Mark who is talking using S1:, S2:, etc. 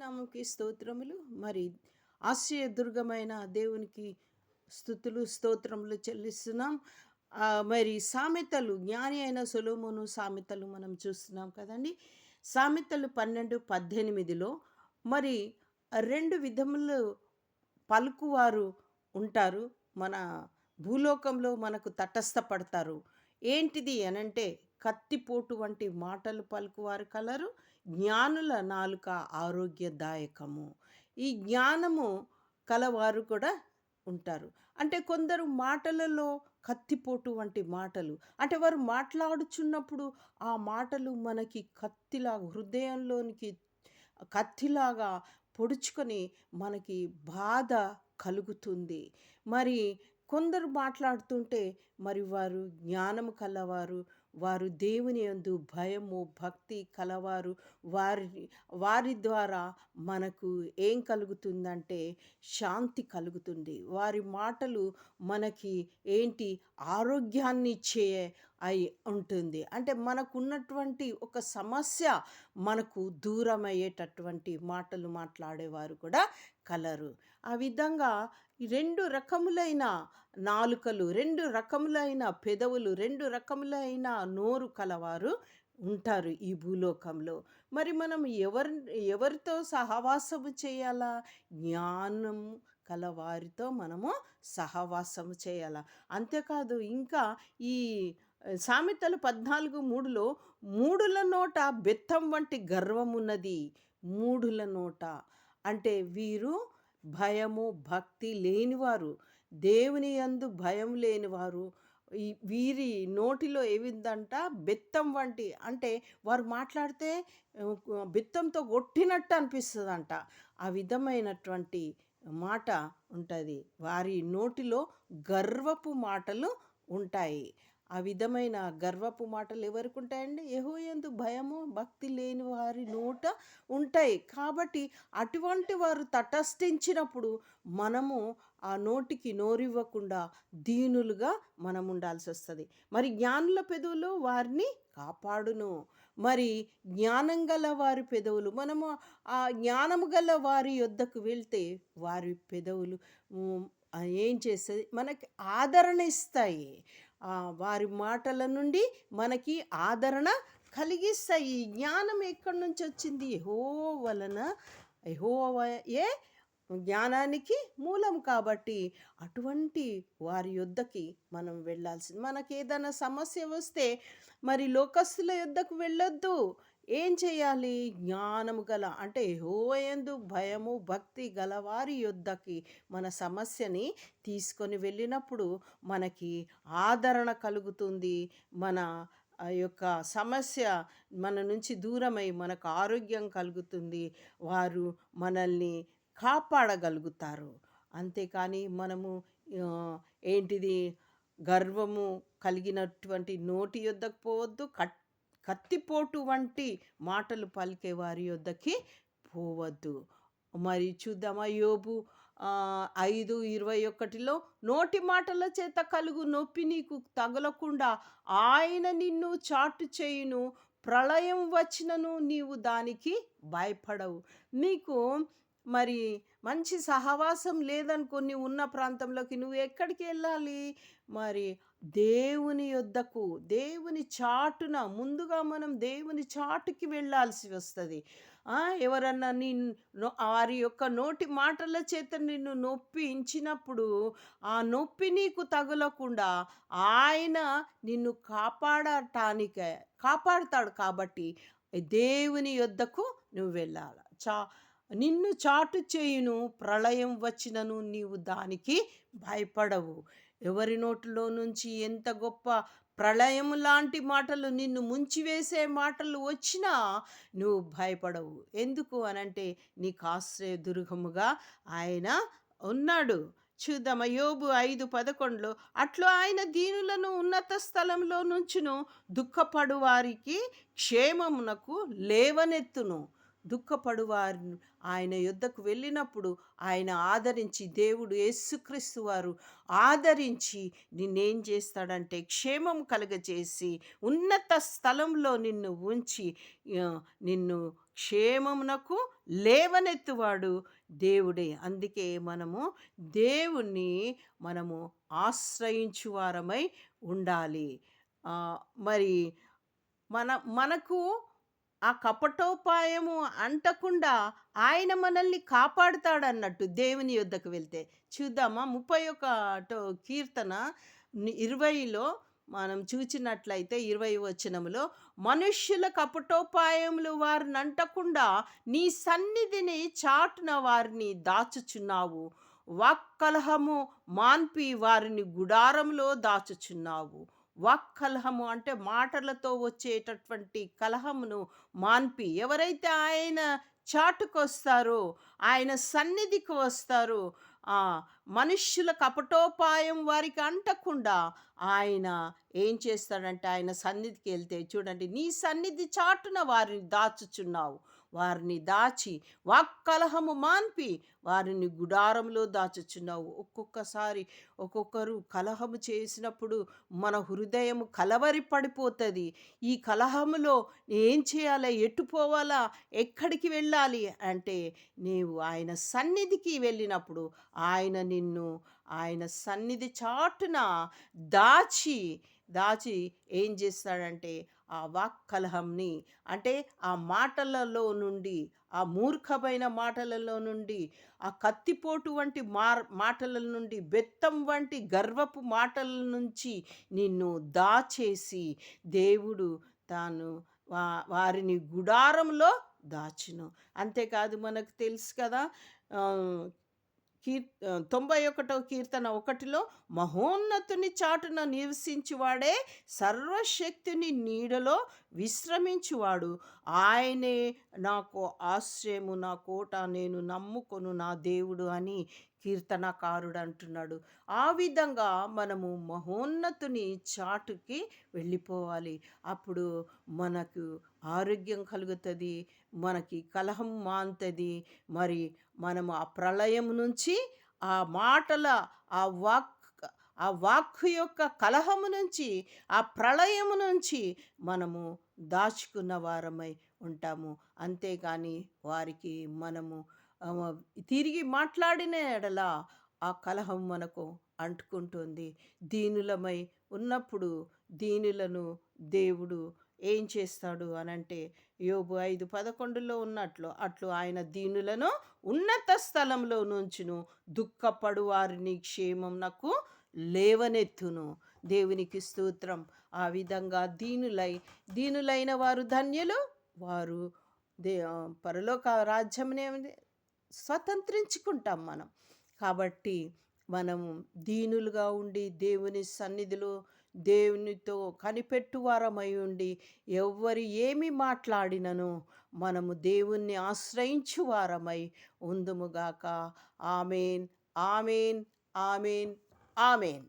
S1: నామముకి స్తోత్రములు. మరి ఆశ్చర్యదుర్గమైన దేవునికి స్తుతులు, స్తోత్రములు చెల్లిస్తున్నాం. మరి సామెతలు జ్ఞాని అయిన సొలొమోను సామెతలు మనం చూస్తున్నాం కదండీ! సామెతలు 12:18లో మరి 2 విధములు పలుకువారు ఉంటారు. మన భూలోకంలో మనకు తటస్థపడతారు. ఏంటిది అనంటే కత్తిపోటు వంటి మాటలు పలుకువారు కలరు. జ్ఞానుల నాలుక ఆరోగ్యదాయకము. ఈ జ్ఞానము కలవారు కూడా ఉంటారు. అంటే కొందరు మాటలలో కత్తిపోటు వంటి మాటలు. అంటే వారు మాట్లాడుచున్నప్పుడు ఆ మాటలు మనకి కత్తిలాగా హృదయంలోనికి కత్తిలాగా పొడుచుకొని మనకి బాధ కలుగుతుంది. మరి కొందరు మాట్లాడుతుంటే మరి వారు జ్ఞానము కలవారు, వారు దేవుని యందు భయము, భక్తి కలవారు. వారి వారి ద్వారా మనకు ఏం కలుగుతుందంటే శాంతి కలుగుతుంది. వారి మాటలు మనకి ఏంటి ఆరోగ్యాన్నిచ్చే అయి ఉంటుంది. అంటే మనకున్నటువంటి ఒక సమస్య మనకు దూరమయ్యేటటువంటి మాటలు మాట్లాడేవారు కూడా కలరు. ఆ విధంగా ఈ 2 రకములైన నాలుకలు, 2 రకములైన పెదవులు, 2 రకములైన నోరు కలవారు ఉంటారు ఈ భూలోకంలో. మరి మనం ఎవరితో సహవాసము చేయాలా? జ్ఞానము కలవారితో మనము సహవాసము చేయాల. అంతేకాదు ఇంకా ఈ సామెతలు 14:3లో మూఢుల నోట బెత్తం వంటి గర్వమున్నది. మూఢుల నోట అంటే వీరు భయము, భక్తి లేనివారు, దేవుని యందు భయం లేనివారు. వీరి నోటిలో ఏవిందంట బెత్తం వంటి అంటే వారు మాట్లాడితే బెత్తంతో కొట్టినట్టు అనిపిస్తుందంట. ఆ విధమైనటువంటి మాట ఉంటుంది. వారి నోటిలో గర్వపు మాటలు ఉంటాయి. ఆ విధమైన గర్వపు మాటలు ఎవరికి ఉంటాయండి? యెహోవాయందు భయము, భక్తి లేని వారి నోట ఉంటాయి. కాబట్టి అటువంటి వారు తటస్థించినప్పుడు మనము ఆ నోటికి నోరివ్వకుండా దీనులుగా మనం ఉండాల్సి వస్తుంది. మరి జ్ఞానుల పెదవులు వారిని కాపాడును. మరి జ్ఞానం గల వారి పెదవులు మనము ఆ జ్ఞానము గల వారి యొద్దకు వెళ్తే వారి పెదవులు ఏం చేస్తుంది? మనకి ఆదరణ ఇస్తాయి. వారి మాటల నుండి మనకి ఆదరణ కలిగిస్తాయి. ఈ జ్ఞానం ఎక్కడి నుంచి వచ్చింది? యెహోవా వలన. యెహోవాయే జ్ఞానానికి మూలం కాబట్టి అటువంటి వారి యొద్దకి మనం వెళ్ళాల్సింది. మనకేదైనా సమస్య వస్తే మరి లోకస్తుల యొద్దకు వెళ్ళొద్దు. ఏం చేయాలి? జ్ఞానము గల అంటే యెహోవా యందు భయము, భక్తి గలవారి యొద్దకి మన సమస్యని తీసుకొని వెళ్ళినప్పుడు మనకి ఆదరణ కలుగుతుంది. మన ఆ యొక్క సమస్య మన నుంచి దూరమై మనకు ఆరోగ్యం కలుగుతుంది. వారు మనల్ని కాపాడగలుగుతారు. అంతేకాని మనము ఏంటిది గర్వము కలిగినటువంటి నోటి యొద్దకు పోవద్దు. కత్తిపోటు వంటి మాటలు పలికే వారి యొద్దకి పోవద్దు. మరి చూద్దామా యోబు 5:21లో నోటి మాటల చేత కలుగు నొప్పి నీకు తగలకుండా ఆయన నిన్ను చాటు చేయును. ప్రళయం వచ్చినను నీవు దానికి భయపడవు. నీకు మరి మంచి సహవాసం లేదనుకో, నీవు ఉన్న ప్రాంతంలోకి నువ్వు ఎక్కడికి వెళ్ళాలి? మరి దేవుని యొద్దకు, దేవుని చాటున ముందుగా మనం దేవుని చాటుకి వెళ్ళాల్సి వస్తుంది. ఎవరన్నా వారి యొక్క నోటి మాటల చేత నిన్ను నొప్పించినప్పుడు ఆ నొప్పి నీకు తగులకుండా ఆయన నిన్ను కాపాడుతాడు. కాబట్టి దేవుని యొద్దకు నువ్వు వెళ్ళాలి. నిన్ను చాటు చేయును. ప్రళయం వచ్చినను నీవు దానికి భయపడవు. ఎవరి నోటిలో నుంచి ఎంత గొప్ప ప్రళయం లాంటి మాటలు, నిన్ను ముంచివేసే మాటలు వచ్చినా నువ్వు భయపడవు. ఎందుకు అనంటే నీకు ఆశ్రయదుర్గముగా ఆయన ఉన్నాడు. చూద్దామా యోబు 5:11లో అట్లు ఆయన దీనులను ఉన్నత స్థలంలో నుంచును, దుఃఖపడు వారికి క్షేమమునకు లేవనెత్తును. దుఃఖపడువారు ఆయన యొద్దకు వెళ్ళినప్పుడు ఆయన ఆదరించి, దేవుడు యేసుక్రీస్తు వారు ఆదరించి నిన్నేం చేస్తాడంటే క్షేమం కలుగజేసి ఉన్నత స్థలంలో నిన్ను ఉంచి నిన్ను క్షేమమునకు లేవనెత్తువాడు దేవుడే. అందుకే మనము దేవుణ్ణి మనము ఆశ్రయించువారమై ఉండాలి. మరి మనకు ఆ కపటోపాయము అంటకుండా ఆయన మనల్ని కాపాడుతాడన్నట్టు దేవుని యొద్దకు వెళ్తే. చూద్దామా? 31 కీర్తన 20లో మనం చూచినట్లయితే 20 వచనములో, మనుష్యుల కపటోపాయములు వారినంటకుండా నీ సన్నిధిని చాటున వారిని దాచుచున్నావు. వాక్కలహము మాన్పి వారిని గుడారంలో దాచుచున్నావు. వాక్కలహము అంటే మాటలతో వచ్చేటటువంటి కలహమును మాన్పి, ఎవరైతే ఆయన చాటుకొస్తారో, ఆయన సన్నిధికి వస్తారో, ఆ మనుష్యుల కపటోపాయం వారికి అంటకుండా ఆయన ఏం చేస్తాడంటే, ఆయన సన్నిధికి వెళ్తే చూడండి, నీ సన్నిధి చాటున వారిని దాచుచున్నావు. వారిని దాచి వాక్కలహము మాన్పి వారిని గుడారంలో దాచుచున్నావు. ఒక్కొక్కసారి ఒక్కొక్కరు కలహము చేసినప్పుడు మన హృదయం కలవరి పడిపోతుంది. ఈ కలహములో ఏం చేయాలి, ఎటు పోవాలా, ఎక్కడికి వెళ్ళాలి అంటే, నీవు ఆయన సన్నిధికి వెళ్ళినప్పుడు ఆయన నిన్ను ఆయన సన్నిధి చాటున దాచి దాచి ఏం చేస్తాడంటే, ఆ వాక్కలహంని అంటే ఆ మాటలలో నుండి, ఆ మూర్ఖమైన మాటలలో నుండి, ఆ కత్తిపోటు వంటి మాటల నుండి, బెత్తం వంటి గర్వపు మాటల నుంచి నిన్ను దాచేసి దేవుడు తాను వారిని గుడారంలో దాచును. అంతేకాదు, మనకు తెలుసు కదా, ఆహ్, 91 కీర్తన 1లో, మహోన్నతుని చాటున నివసించువాడే సర్వశక్తుని నీడలో విశ్రమించువాడు. ఆయనే నాకు ఆశ్రయము, నా కోట, నేను నమ్ముకొను నా దేవుడు అని కీర్తనకారుడు అంటున్నాడు. ఆ విధంగా మనము మహోన్నతుని చాటుకి వెళ్ళిపోవాలి. అప్పుడు మనకు ఆరోగ్యం కలుగుతుంది, మనకి కలహం మానుతుంది. మరి మనము ఆ ప్రళయం నుంచి, ఆ మాటల, ఆ వాక్ ఆ వాక్కు యొక్క కలహము నుంచి, ఆ ప్రళయము నుంచి మనము దాచుకున్న వారమై ఉంటాము. అంతేగాని వారికి మనము తిరిగి మాట్లాడిన ఎడల ఆ కలహం మనకు అంటుకుంటుంది. దీనులమై ఉన్నప్పుడు దీనులను దేవుడు ఏం చేస్తాడు అనంటే, యోబు 5:11లో ఉన్నట్లు, అట్లు ఆయన దీనులను ఉన్నత స్థలంలో నుంచును, దుఃఖపడు వారిని క్షేమమునకు లేవనెత్తును. దేవునికి స్తోత్రం. ఆ విధంగా దీనులైన వారు ధన్యులు, వారు పరలోక రాజ్యమునే స్వతంత్రించుకుంటాం మనం. కాబట్టి మనము దీనులుగా ఉండి దేవుని సన్నిధిలో దేవునితో కనిపెట్టువారమై ఉండి, ఎవ్వరు ఏమి మాట్లాడినను మనము దేవుణ్ణి ఆశ్రయించువారమై ఉందుముగాక. Amen, amen, amen, amen.